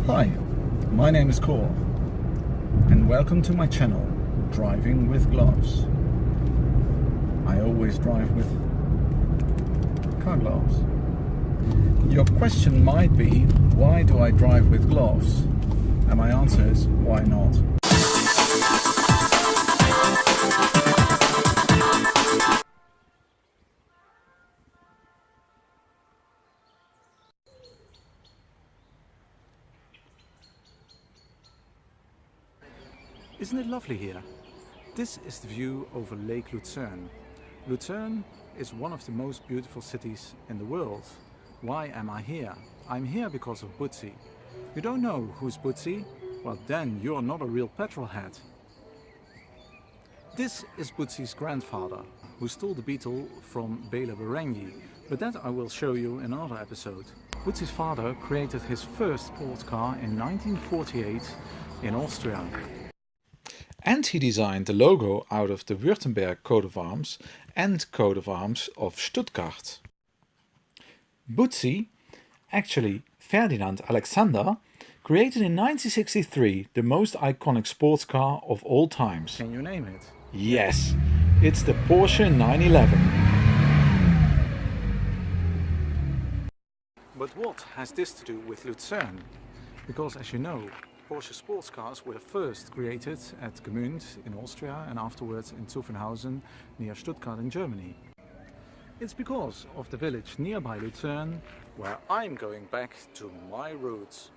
Hi, my name is Cor, and welcome to my channel, Driving with Gloves. I always drive with car gloves. Your question might be, why do I drive with gloves? And my answer is, why not? Isn't it lovely here? This is the view over Lake Lucerne. Lucerne is one of the most beautiful cities in the world. Why am I here? I'm here because of Bootsy. You don't know who's Bootsy? Well, then you're not a real petrolhead. This is Bootsy's grandfather, who stole the Beetle from Bela Berenghi, but that I will show you in another episode. Bootsy's father created his first sports car in 1948 in Austria. And he designed the logo out of the Württemberg coat of arms and coat of arms of Stuttgart. Bootsy, actually Ferdinand Alexander, created in 1963 the most iconic sports car of all times. Can you name it? Yes, it's the Porsche 911. But what has this to do with Lucerne? Because as you know, Porsche sports cars were first created at Gmünd in Austria and afterwards in Zuffenhausen near Stuttgart in Germany. It's because of the village nearby Lucerne where I'm going back to my roots.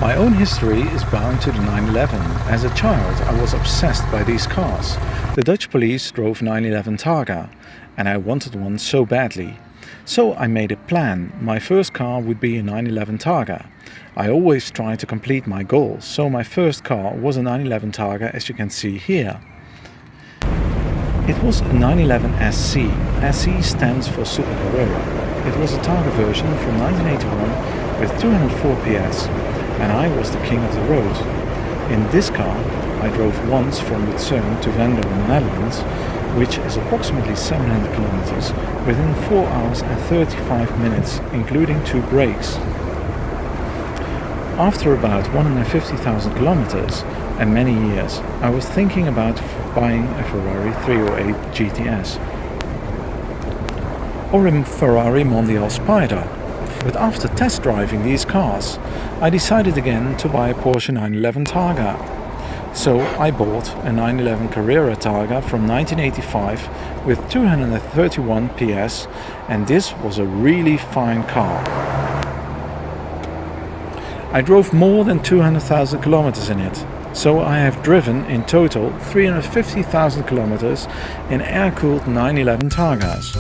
My own history is bound to the 911. As a child I was obsessed by these cars. The Dutch police drove 911 Targa and I wanted one so badly. So I made a plan. My first car would be a 911 Targa. I always try to complete my goals, so my first car was a 911 Targa, as you can see here. It was a 911 SC. SC stands for Super Carrera. It was a Targa version from 1981 with 204 PS, and I was the king of the road. In this car I drove once from Lucerne to Venlo in the Netherlands, which is approximately 700 kilometers, within 4 hours and 35 minutes, including 2 breaks. After about 150,000 kilometers and many years, I was thinking about buying a Ferrari 308 GTS or a Ferrari Mondial Spider. But after test driving these cars, I decided again to buy a Porsche 911 Targa. So I bought a 911 Carrera Targa from 1985 with 231 PS, and this was a really fine car. I drove more than 200,000 kilometers in it, so I have driven in total 350,000 kilometers in air-cooled 911 Targas.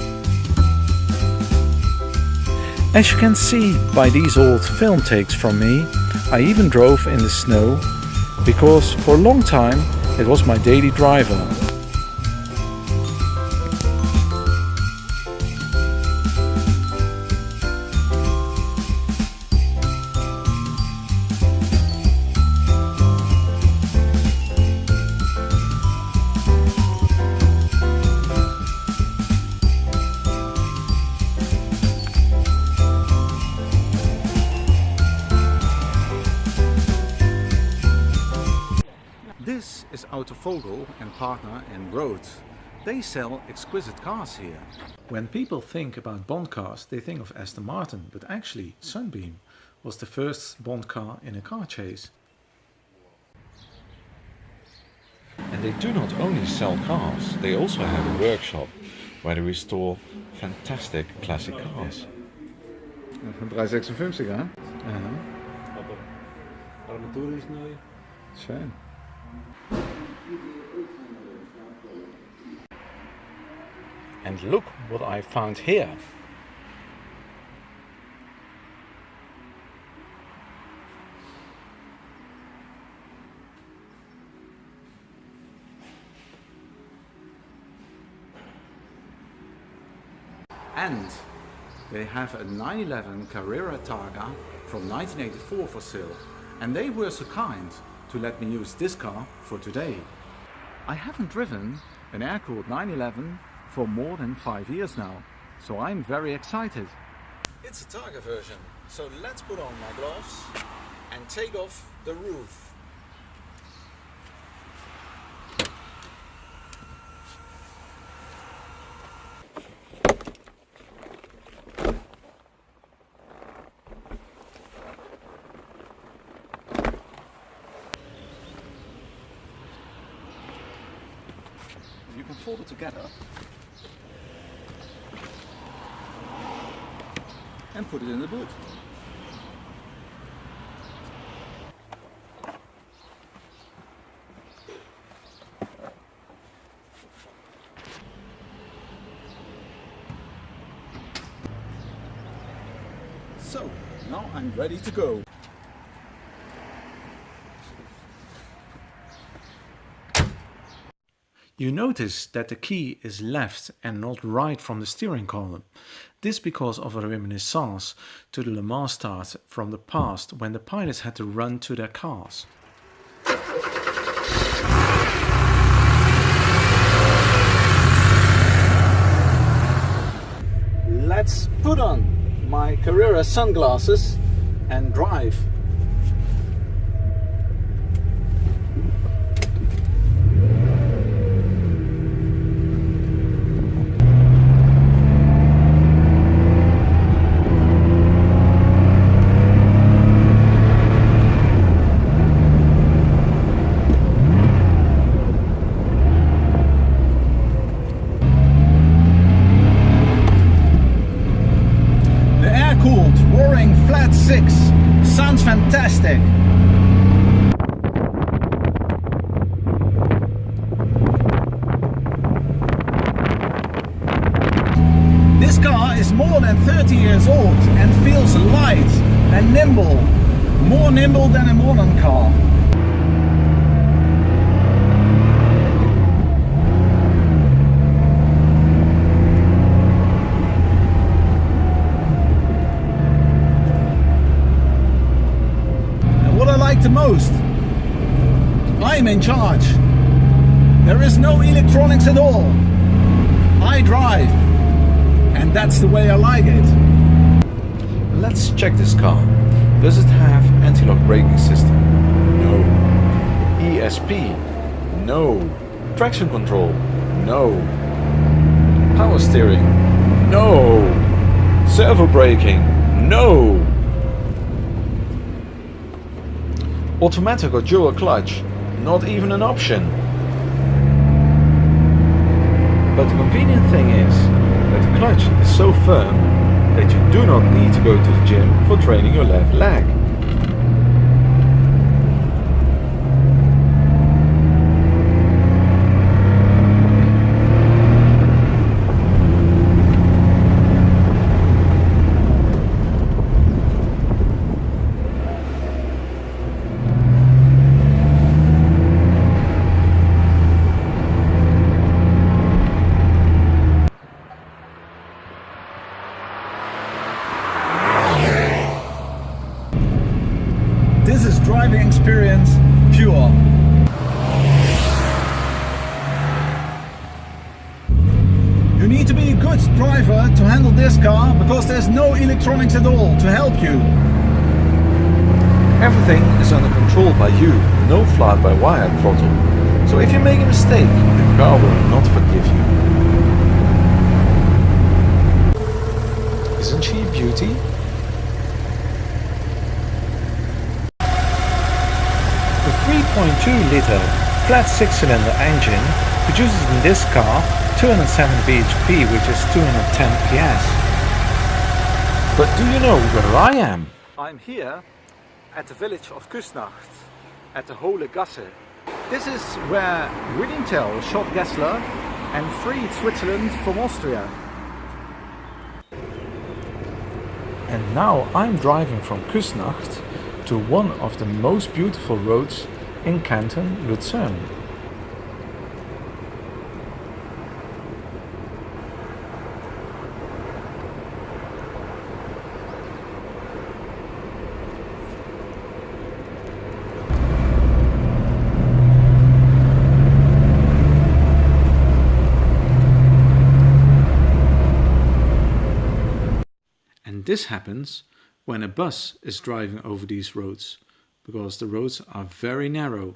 As you can see by these old film takes from me, I even drove in the snow, because for a long time it was my daily driver. This is Vogel and partner in Rhodes. They sell exquisite cars here. When people think about Bond cars, they think of Aston Martin, but actually Sunbeam was the first Bond car in a car chase. And they do not only sell cars, they also have a workshop where they restore fantastic classic cars. Van 356, hè? Armatuur is neu. Schön. And look what I found here. And they have a 911 Carrera Targa from 1984 for sale. And they were so kind to let me use this car for today. I haven't driven an air-cooled 911 for more than 5 years now, so I'm very excited. It's a Targa version, so let's put on my gloves and take off the roof. You can fold it together and put it in the boot. So, now I'm ready to go. You notice that the key is left and not right from the steering column. This because of a reminiscence to the Le Mans start from the past when the pilots had to run to their cars. Let's put on my Carrera sunglasses and drive. Roaring flat 6 sounds fantastic. This car is more than 30 years old and feels light and nimble, more nimble than a modern car. The most. I'm in charge. There is no electronics at all. I drive, and that's the way I like it. Let's check this car. Does it have anti-lock braking system? No. ESP? No. Traction control? No. Power steering? No. Servo braking? No. Automatic or dual clutch? Not even an option. But the convenient thing is that the clutch is so firm that you do not need to go to the gym for training your left leg. This is driving experience pure. You need to be a good driver to handle this car because there's no electronics at all to help you. Everything is under control by you, no fly-by-wire throttle. So if you make a mistake, the car will not forgive you. Isn't she a beauty? The 3.2-litre flat 6-cylinder engine produces in this car 207 bhp, which is 210 PS. But do you know where I am? I'm here at the village of Küsnacht, at the Hohle Gasse. This is where William Tell shot Gessler and freed Switzerland from Austria. And now I'm driving from Küsnacht to one of the most beautiful roads in Canton, Lucerne. And this happens when a bus is driving over these roads, because the roads are very narrow.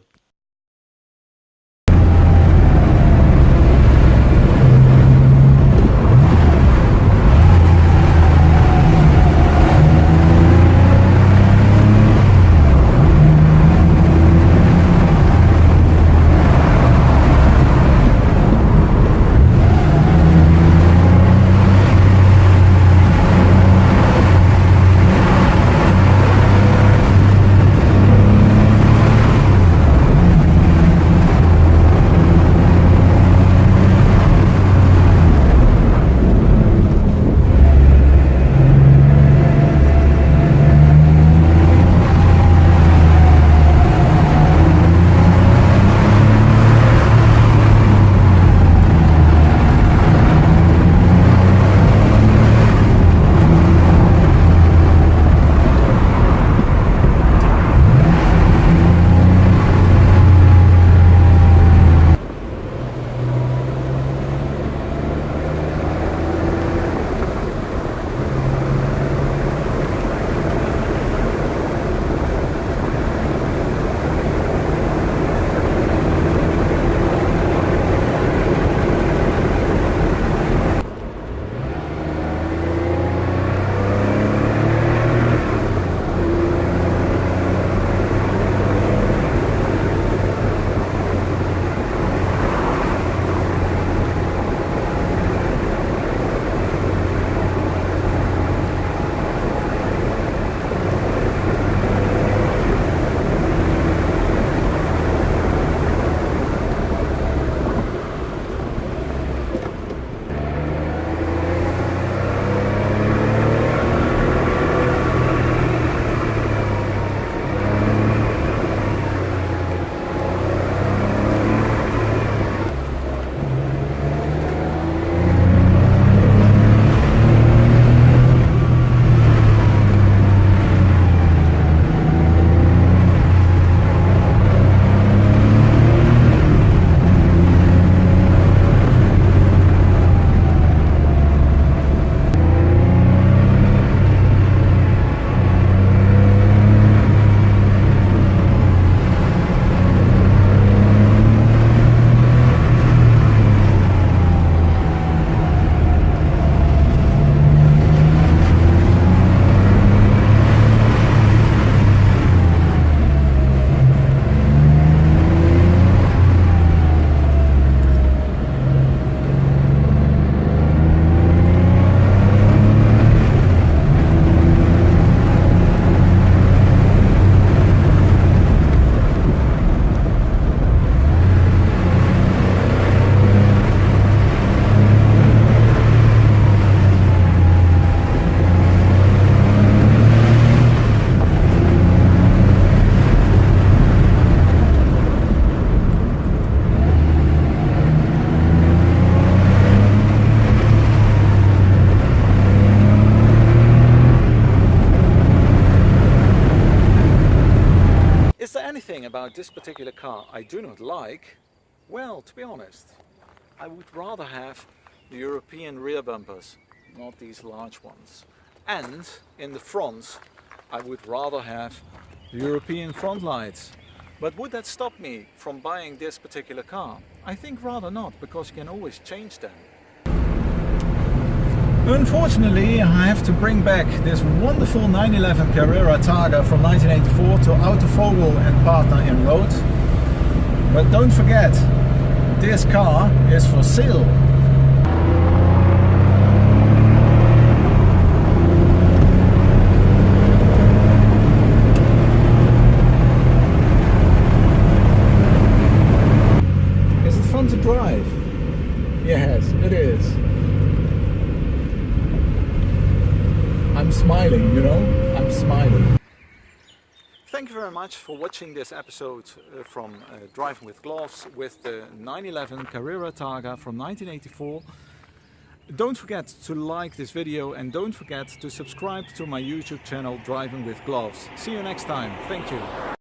About this particular car I do not like? Well, to be honest, I would rather have the European rear bumpers, not these large ones. And in the front, I would rather have the European front lights. But would that stop me from buying this particular car? I think rather not, because you can always change them. Unfortunately, I have to bring back this wonderful 911 Carrera Targa from 1984 to Auto Vogel and partner in road. But don't forget, this car is for sale. Is it fun to drive? Yes, it is. I'm smiling, you know, I'm smiling. Thank you very much for watching this episode from Driving with Gloves with the 911 Carrera Targa from 1984. Don't forget to like this video and don't forget to subscribe to my YouTube channel Driving with Gloves. See you next time. Thank you.